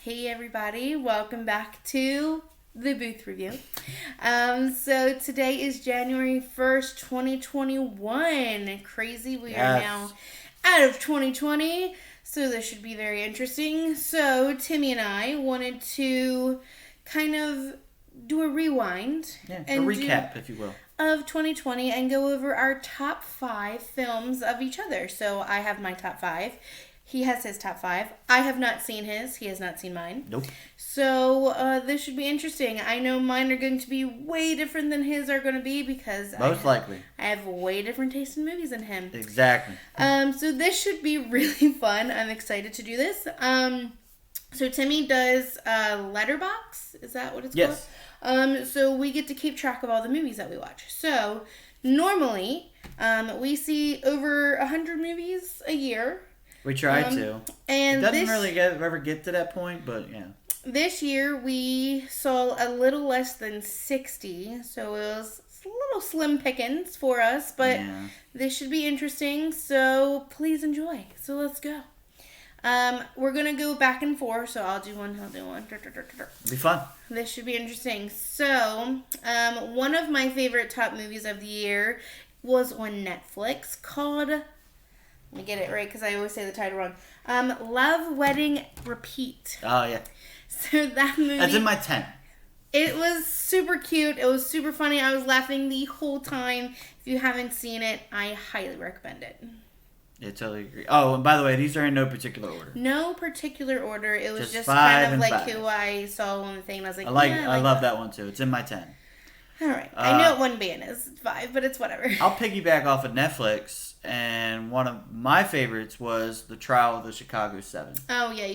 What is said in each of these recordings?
Hey everybody, welcome back to the Boothe review. So today is January 1st, 2021. Crazy, we are now out of 2020, so this should be very interesting. So Timmy and I wanted to kind of do a rewind. And a recap, if you will. Of 2020 and go over our top 5 films of each other. So I have my top 5. He has his top 5. I have not seen his. He has not seen mine. Nope. So this should be interesting. I know mine are going to be way different than his are going to be because most likely I have way different taste in movies than him. Exactly. So this should be really fun. I'm excited to do this. So Timmy does Letterbox. Is that what it's called? Yes. So we get to keep track of all the movies that we watch. So normally we see over 100 movies a year. We try to. And it doesn't really ever get to that point, but yeah. This year we saw a little less than 60, so it was a little slim pickings for us, but this should be interesting, so please enjoy. So let's go. We're going to go back and forth, so I'll do one, he'll do one. It'll be fun. This should be interesting. So, one of my favorite top movies of the year was on Netflix called... Let me get it right because I always say the title wrong. Love, Wedding, Repeat. Oh, yeah. So that movie... That's in my 10. It was super cute. It was super funny. I was laughing the whole time. If you haven't seen it, I highly recommend it. Yeah, totally agree. Oh, and by the way, these are in no particular order. No particular order. It was just five kind of like 5. who I saw on the thing. And I was like, I love that one too. It's in my 10. All right. I know it wouldn't be in his 5, but it's whatever. I'll piggyback off of Netflix, and one of my favorites was The Trial of the Chicago 7. Oh, yeah.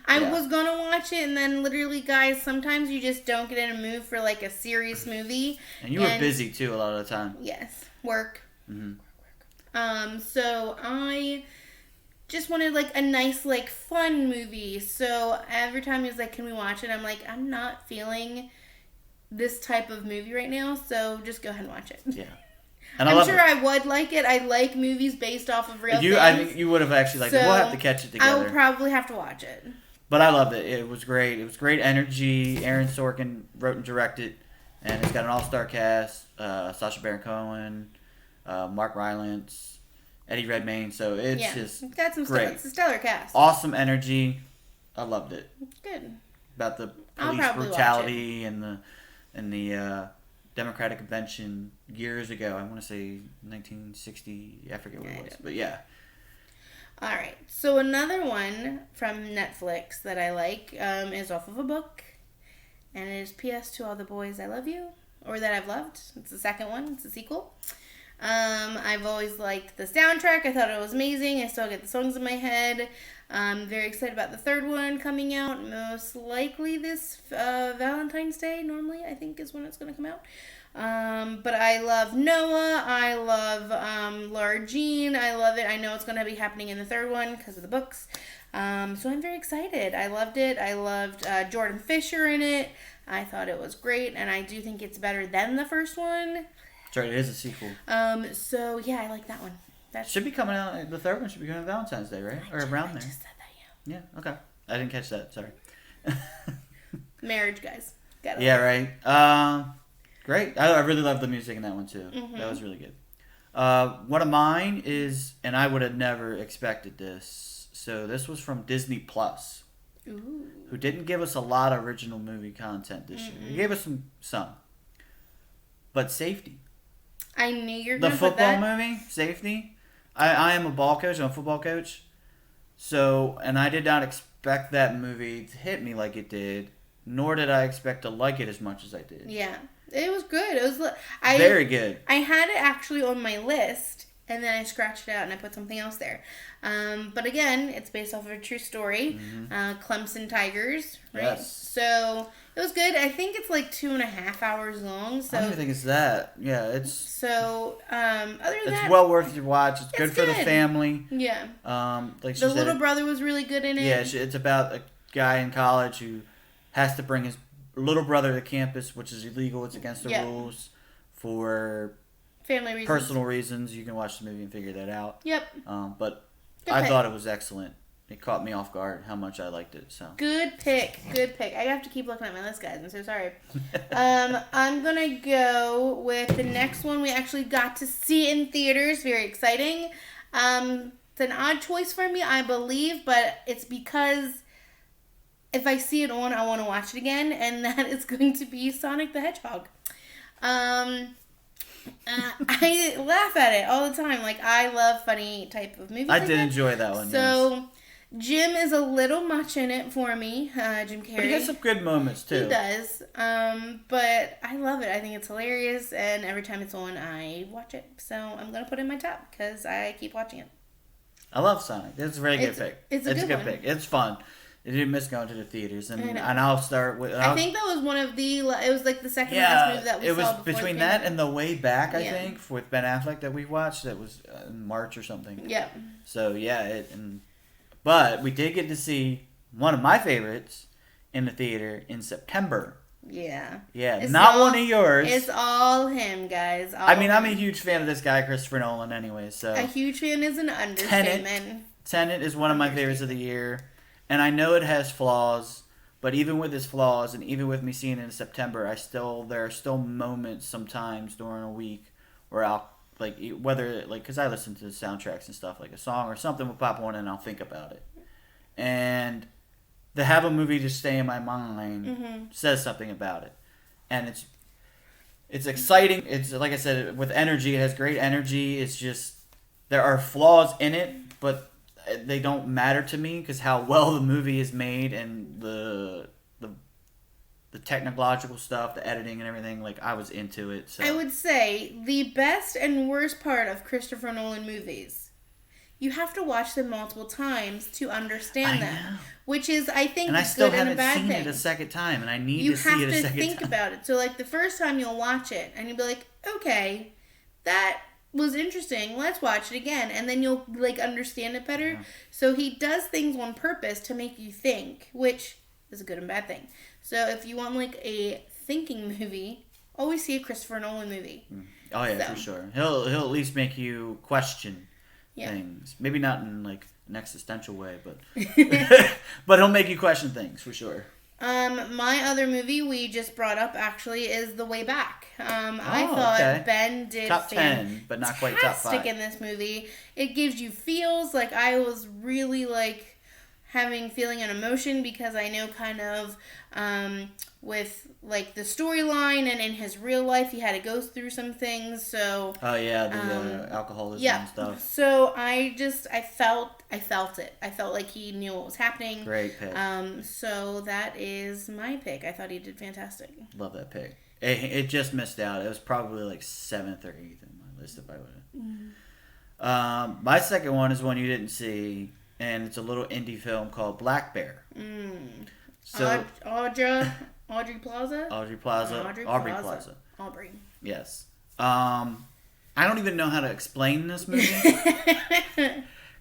I was going to watch it, and then literally, guys, sometimes you just don't get in a mood for, like, a serious movie. And you were busy, too, a lot of the time. Yes. Work. Mm-hmm. So I just wanted, like, a nice, like, fun movie. So every time he was like, can we watch it? I'm like, I'm not feeling this type of movie right now, so just go ahead and watch it. Yeah. And I'm sure I would like it. I like movies based off of real things. I think you would have actually liked it. We'll have to catch it together. I will probably have to watch it. But I loved it. It was great. It was great energy. Aaron Sorkin wrote and directed, and it's got an all-star cast. Sacha Baron Cohen, Mark Rylance, Eddie Redmayne. So it's just got some great. It's a stellar cast. Awesome energy. I loved it. Good. About the police brutality and the Democratic Convention years ago. I want to say 1960. I forget what it was, but yeah. All right. So another one from Netflix that I like is off of a book, and it is P.S. to All the Boys I Love You, or that I've loved. It's the second one. It's a sequel. I've always liked the soundtrack. I thought it was amazing. I still get the songs in my head. I'm very excited about the third one coming out. Most likely this Valentine's Day, normally, I think, is when it's going to come out. But I love Noah. I love Laura Jean. I love it. I know it's going to be happening in the third one because of the books. So I'm very excited. I loved it. I loved Jordan Fisher in it. I thought it was great, and I do think it's better than the first one. Sorry, it is a sequel. So yeah, I like that one. That should be coming out. The third one should be coming out Valentine's Day, right? Or around there. I just said that, yeah. Yeah. Okay. I didn't catch that. Sorry. Marriage, guys. Yeah. Right. Great. I really love the music in that one too. Mm-hmm. That was really good. One of mine is, and I would have never expected this. So this was from Disney Plus, who didn't give us a lot of original movie content this year. They gave us some, but Safety. I knew you were going to put that. The football movie, Safety. I am a ball coach. I'm a football coach. So, and I did not expect that movie to hit me like it did, nor did I expect to like it as much as I did. Yeah. It was good. It was very good. I had it actually on my list, and then I scratched it out and I put something else there. But again, it's based off of a true story. Clemson Tigers, right? Yes. So it was good. I think it's like 2.5 hours long. So I don't even think it's that. Yeah, it's. So other than that, it's well worth your watch. It's good for the family. Yeah. Like the little brother was really good in it. Yeah, it's about a guy in college who has to bring his little brother to campus, which is illegal. It's against the rules for family reasons, personal reasons. You can watch the movie and figure that out. Yep. But good I pick. thought it was excellent. it caught me off guard how much I liked it. So Good pick. Good pick. I have to keep looking at my list, guys. I'm so sorry. I'm going to go with the next one we actually got to see in theaters. Very exciting. It's an odd choice for me, I believe, but it's because if I see it on, I want to watch it again, and that is going to be Sonic the Hedgehog. I laugh at it all the time. Like, I love funny type of movies. I like did that. enjoy that one. So, yes. Jim is a little much in it for me. Jim Carrey. But he has some good moments too. He does. But I love it. I think it's hilarious, and every time it's on, I watch it. So I'm gonna put it in my top because I keep watching it. I love Sonic. It's a very good pick. It's a good one. pick. It's fun. You didn't miss going to the theaters, and I'll start with. I think that was one of the. It was like the second last movie that we saw. It was before between that and The Way Back, I think, with Ben Affleck that we watched. That was in March or something. Yeah. So yeah, but we did get to see one of my favorites in the theater in September. Yeah. Yeah, it's not one of yours. It's all him, guys. I'm a huge fan of this guy, Christopher Nolan, anyway. So a huge fan is an understatement. Tenet is one of my favorites of the year. And I know it has flaws, but even with its flaws, and even with me seeing it in September, there are still moments sometimes during a week where I'll because I listen to the soundtracks and stuff, like a song or something will pop on and I'll think about it. And to have a movie just stay in my mind says something about it, and it's exciting. It's like I said, with energy, it has great energy. It's just there are flaws in it, but they don't matter to me because how well the movie is made and the technological stuff, the editing and everything, like I was into it. So I would say the best and worst part of Christopher Nolan movies, you have to watch them multiple times to understand them, which is I think and a I still good and a haven't bad seen thing. it a second time, and I need to see it a second time. You have to think about it. So like the first time you'll watch it and you'll be like, okay, that was interesting. Let's watch it again, and then you'll like understand it better. Yeah. So he does things on purpose to make you think, which is a good and bad thing. So if you want like a thinking movie, always see a Christopher Nolan movie. Oh yeah, for sure. He'll at least make you question things. Maybe not in like an existential way, but but he'll make you question things for sure. My other movie we just brought up actually is The Way Back. I thought Ben did top 10, but not quite top 5 in this movie. It gives you feels. Like I was really like having feeling and emotion because I know kind of with like the storyline and in his real life he had to go through some things. So the alcoholism and stuff. So I felt it. I felt like he knew what was happening. Great pick. So that is my pick. I thought he did fantastic. Love that pick. It just missed out. It was probably like 7th or 8th in my list if I would. My second one is one you didn't see. And it's a little indie film called Black Bear. So Aubrey Plaza. Aubrey. Yes. I don't even know how to explain this movie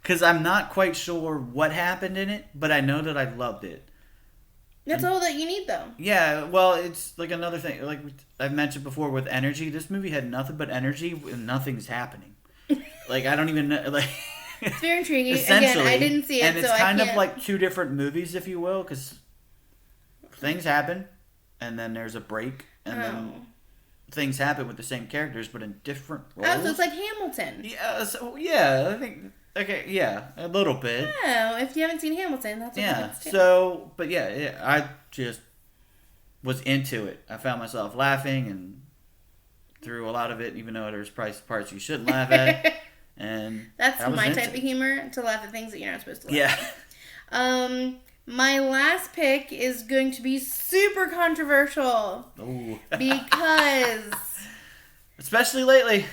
because I'm not quite sure what happened in it, but I know that I loved it. That's all that you need, though. Yeah. Well, it's like another thing. Like I've mentioned before with energy, this movie had nothing but energy and nothing's happening. Like I don't even know. Like. It's very intriguing. Again, I didn't see it, and it's kind of like two different movies, if you will, because things happen, and then there's a break, and then things happen with the same characters, but in different roles. Oh, so it's like Hamilton. Yeah, I think. Okay, yeah, a little bit. Oh, if you haven't seen Hamilton, that's what happens too. So, but yeah, I just was into it. I found myself laughing and through a lot of it, even though there's probably parts you shouldn't laugh at. And that's my type of humor, to laugh at things that you're not supposed to laugh at. My last pick is going to be super controversial. Ooh. Because especially lately,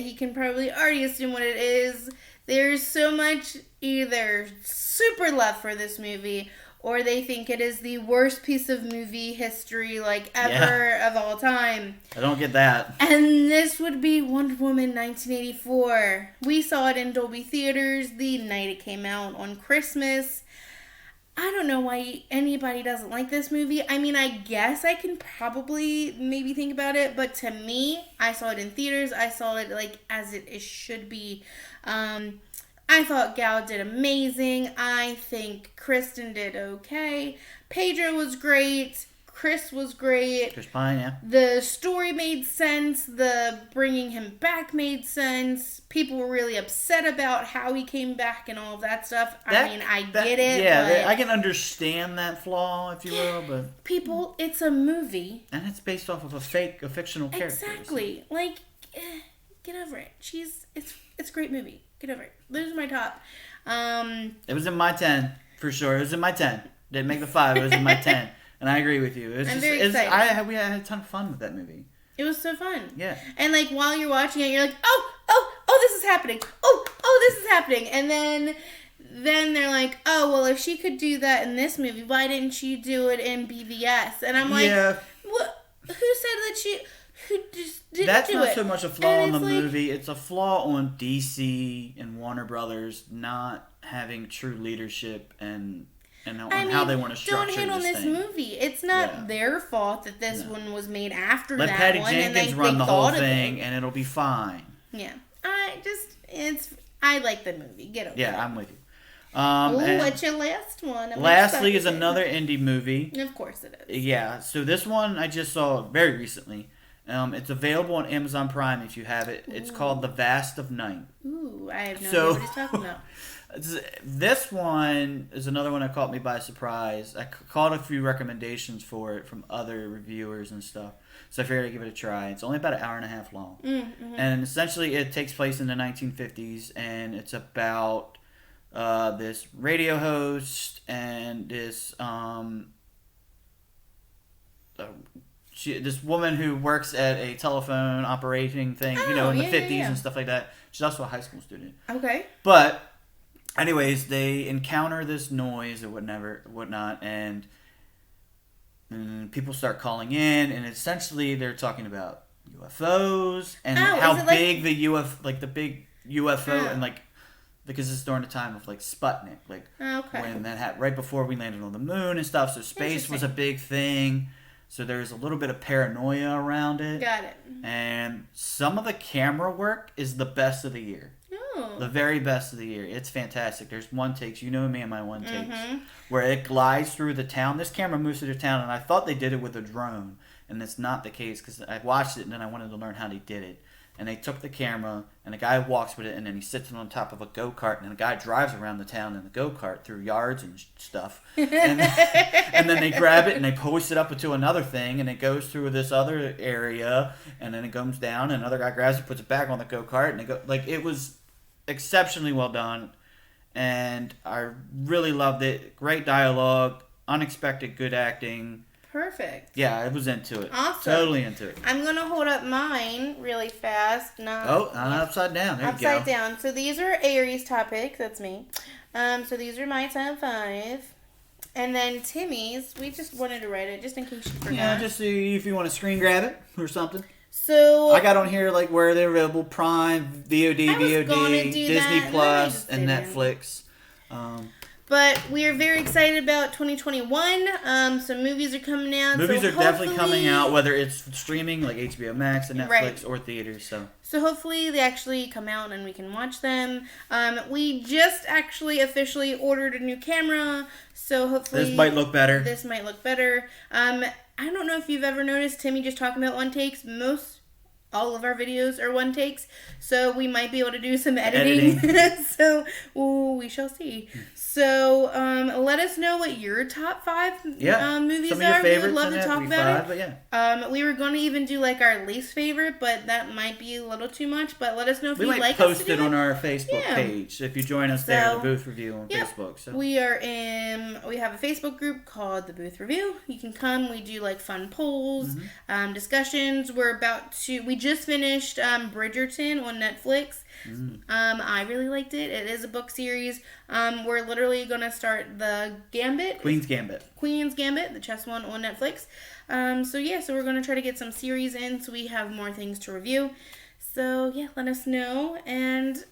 you can probably already assume what it is. There's so much either super love for this movie, or they think it is the worst piece of movie history, like, ever of all time. I don't get that. And this would be Wonder Woman 1984. We saw it in Dolby Theaters the night it came out on Christmas. I don't know why anybody doesn't like this movie. I mean, I guess I can probably maybe think about it, but to me, I saw it in theaters. I saw it, like, as it should be. I thought Gal did amazing. I think Kristen did okay. Pedro was great. Chris was great. Chris Pine, yeah. The story made sense. The bringing him back made sense. People were really upset about how he came back and all of that stuff. I get it. Yeah, I can understand that flaw, if you will, but people, it's a movie, and it's based off of a fictional character. Exactly. So. Like, get over it. It's a great movie. Get over it. Those are my top. It was in my 10 for sure. It was in my 10. Didn't make the 5. It was in my 10. And I agree with you. I'm very excited. We had a ton of fun with that movie. It was so fun. Yeah. And like while you're watching it, you're like, oh, this is happening. Oh, this is happening. And then they're like, oh, well, if she could do that in this movie, why didn't she do it in BVS? And I'm like, what? Who said that she? Who just didn't That's do not it? so much a flaw in the movie. It's a flaw on DC and Warner Brothers not having true leadership and how they want to structure this thing. Don't hate on this movie. It's not their fault that this one was made after Let that Patty one. Jenkins run the whole thing, and it'll be fine. Yeah. I like the movie. Get over it. Yeah, I'm with you. What's your last one? Lastly is another indie movie. Of course it is. Yeah, so this one I just saw very recently. It's available on Amazon Prime if you have it. It's called The Vast of Night. Ooh, I have no idea what he's talking about. This one is another one that caught me by surprise. I caught a few recommendations for it from other reviewers and stuff. So I figured I'd give it a try. It's only about an hour and a half long. Mm-hmm. And essentially it takes place in the 1950s. And it's about this radio host and this... this woman who works at a telephone operating thing, in the 50s and stuff like that. She's also a high school student. Okay. But, anyways, they encounter this noise or whatnot, and people start calling in, and essentially they're talking about UFOs and how big the big UFO and because it's during the time of Sputnik, when that happened, right before we landed on the moon and stuff. So space was a big thing. So there's a little bit of paranoia around it. Got it. And some of the camera work is the best of the year. Oh. The very best of the year. It's fantastic. There's one takes, me and my one takes, where it glides through the town. This camera moves through the town, and I thought they did it with a drone, and that's not the case because I watched it and then I wanted to learn how they did it. And they took the camera, and the guy walks with it, and then he sits on top of a go-kart, and the guy drives around the town in the go-kart through yards and stuff. And then they grab it, and they hoist it up into another thing, and it goes through this other area, and then it comes down, and another guy grabs it, puts it back on the go-kart, and it was exceptionally well done, and I really loved it. Great dialogue, unexpected good acting. Perfect. Yeah, I was into it. Awesome. Totally into it. I'm going to hold up mine really fast. Not upside down. There you go. Upside down. So these are Aries topics. That's me. So these are my top 5. And then Timmy's, we just wanted to write it just in case you forgot. Yeah, just see if you want to screen grab it or something. So I got on here where they're available: Prime, VOD, Disney Plus, and Netflix. But we are very excited about 2021. Some movies are coming out. Movies are definitely coming out, whether it's streaming like HBO Max and Netflix or theaters. So hopefully they actually come out and we can watch them. We just actually officially ordered a new camera, so hopefully this might look better. I don't know if you've ever noticed Timmy just talking about one takes. All of our videos are one takes, so we might be able to do some editing. So we shall see. So let us know what your top 5 movies some of your are. favorites. We would love to talk about it. But we were going to even do our least favorite, but that might be a little too much. But let us know if you'd like us to do it. We might post it on our Facebook page if you join us there, the Boothe Review on Facebook. So we have a Facebook group called the Boothe Review. You can come. We do like fun polls, discussions. We just finished Bridgerton on Netflix. I really liked it. It is a book series. We're literally going to start the Queen's Gambit, the chess one on Netflix. So we're going to try to get some series in so we have more things to review. So let us know, and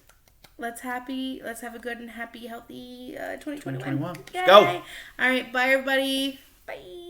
let's have a good and happy, healthy 2021. Let's go. All right, bye everybody. Bye.